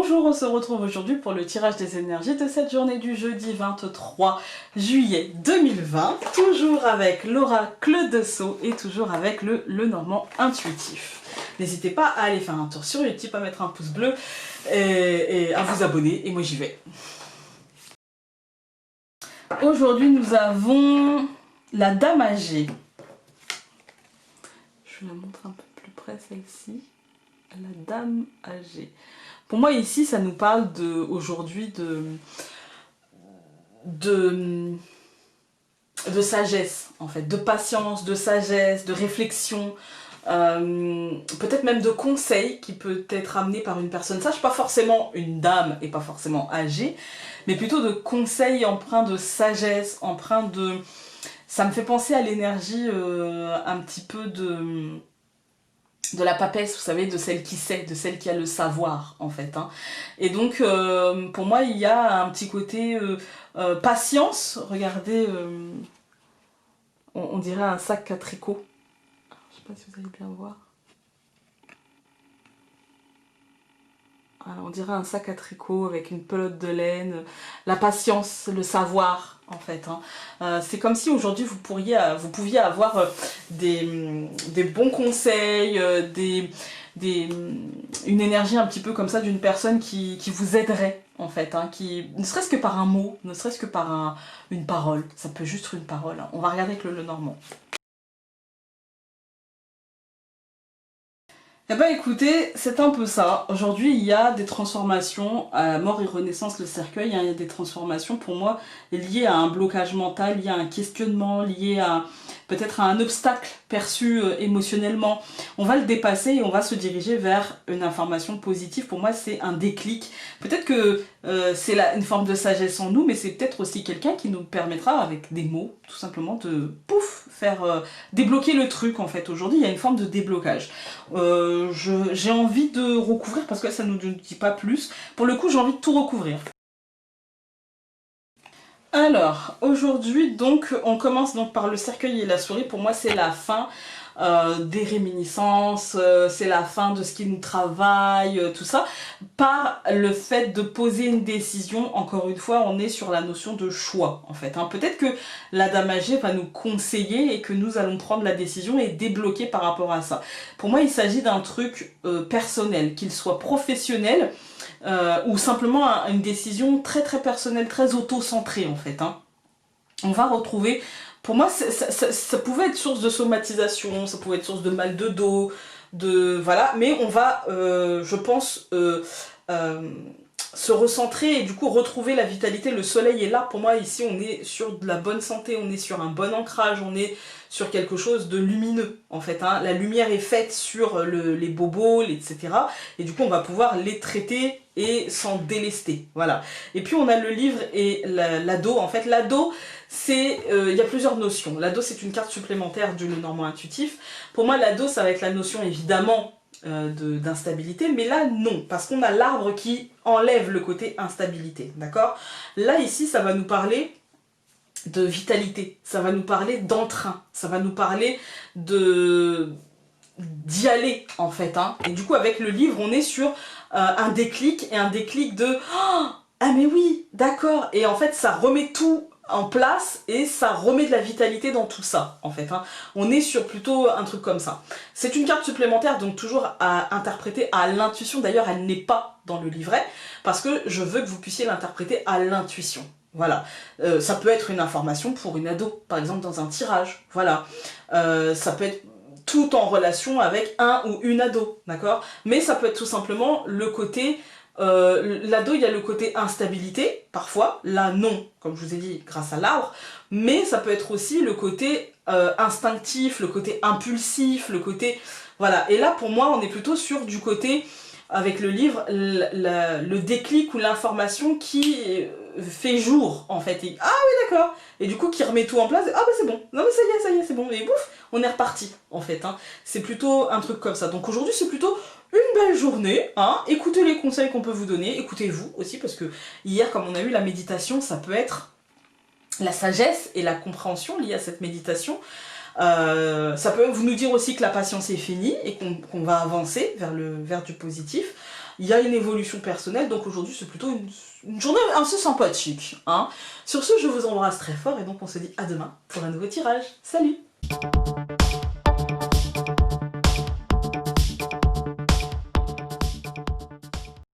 Bonjour, on se retrouve aujourd'hui pour le tirage des énergies de cette journée du jeudi 23 juillet 2020, toujours avec l'oracle de Sceaux et toujours avec le Lenormand intuitif. N'hésitez pas à aller faire un tour sur YouTube, à mettre un pouce bleu et à vous abonner, et moi j'y vais. Aujourd'hui nous avons la Dame âgée. Je vous la montre un peu plus près celle-ci. La Dame âgée. Pour moi ici ça nous parle aujourd'hui de sagesse en fait, de patience, de sagesse, de réflexion, peut-être même de conseils qui peut être amené par une personne sage, pas forcément une dame et pas forcément âgée, mais plutôt de conseils empreints de sagesse, empreints de... Ça me fait penser à l'énergie un petit peu de la papesse, vous savez, de celle qui sait, de celle qui a le savoir, en fait. Hein. Et donc, pour moi, il y a un petit côté patience. Regardez, on dirait un sac à tricot. Je sais pas si vous allez bien voir. Voilà, on dirait un sac à tricot avec une pelote de laine. La patience, le savoir, en fait. Hein. C'est comme si aujourd'hui vous pouviez avoir des bons conseils, une énergie un petit peu comme ça d'une personne qui vous aiderait, en fait. Hein, ne serait-ce que par un mot, ne serait-ce que par une parole. Ça peut juste être une parole. Hein. On va regarder avec le Lenormand. Eh ben écoutez, c'est un peu ça. Aujourd'hui, il y a des transformations, à Mort et Renaissance, le cercueil, hein, il y a des transformations pour moi liées à un blocage mental, liées à un questionnement, liées à peut-être à un obstacle perçu émotionnellement. On va le dépasser et on va se diriger vers une information positive. Pour moi, c'est un déclic. Peut-être que c'est une forme de sagesse en nous, mais c'est peut-être aussi quelqu'un qui nous permettra, avec des mots, tout simplement, de pouf, faire débloquer le truc, en fait. Aujourd'hui, il y a une forme de déblocage. J'ai envie de recouvrir, parce que ça ne nous dit pas plus. Pour le coup, j'ai envie de tout recouvrir. Alors, aujourd'hui, donc, on commence donc par le cercueil et la souris. Pour moi, c'est la fin des réminiscences, c'est la fin de ce qui nous travaille, tout ça, par le fait de poser une décision. Encore une fois, on est sur la notion de choix, en fait. Hein. Peut-être que la Dame âgée va nous conseiller et que nous allons prendre la décision et débloquer par rapport à ça. Pour moi, il s'agit d'un truc personnel, qu'il soit professionnel, ou simplement une décision très très personnelle, très auto-centrée en fait. Hein. On va retrouver, pour moi ça pouvait être source de somatisation, ça pouvait être source de mal de dos, voilà, mais on va, je pense, se recentrer et du coup retrouver la vitalité. Le soleil est là, pour moi ici on est sur de la bonne santé, on est sur un bon ancrage, on est sur quelque chose de lumineux en fait. Hein. La lumière est faite sur les bobos, etc. Et du coup on va pouvoir les traiter et s'en délester. Voilà. Et puis on a le livre et l'ado. En fait l'ado, c'est il y a plusieurs notions. L'ado c'est une carte supplémentaire du Lenormand intuitif. Pour moi l'ado ça va être la notion évidemment d'instabilité, mais là non, parce qu'on a l'arbre qui enlève le côté instabilité, d'accord? Là ici ça va nous parler de vitalité, ça va nous parler d'entrain, ça va nous parler d'y aller en fait, hein. Et du coup avec le livre on est sur un déclic, et un déclic de oh, ah mais oui, d'accord, et en fait ça remet tout en place et ça remet de la vitalité dans tout ça en fait. Hein. On est sur plutôt un truc comme ça. C'est une carte supplémentaire, donc toujours à interpréter à l'intuition. D'ailleurs elle n'est pas dans le livret parce que je veux que vous puissiez l'interpréter à l'intuition. Voilà, ça peut être une information pour une ado, par exemple dans un tirage, voilà. Ça peut être tout en relation avec un ou une ado, d'accord? Mais ça peut être tout simplement le côté... l'ado, il y a le côté instabilité, parfois, là non, comme je vous ai dit, grâce à l'arbre, mais ça peut être aussi le côté instinctif, le côté impulsif, le côté... Voilà, et là pour moi on est plutôt sur du côté, avec le livre, le déclic ou l'information qui fait jour en fait, et, ah oui d'accord, et du coup qui remet tout en place, et, ah bah c'est bon, non mais ça y est, c'est bon, et bouf, on est reparti en fait, hein. C'est plutôt un truc comme ça, donc aujourd'hui c'est plutôt une belle journée, hein. Écoutez les conseils qu'on peut vous donner, écoutez-vous aussi, parce que hier comme on a eu la méditation, ça peut être la sagesse et la compréhension liée à cette méditation. Ça peut vous nous dire aussi que la patience est finie et qu'on va avancer vers du positif. il y a une évolution personnelle, donc aujourd'hui c'est plutôt une journée assez sympathique. Hein. Sur ce, je vous embrasse très fort et donc on se dit à demain pour un nouveau tirage. Salut!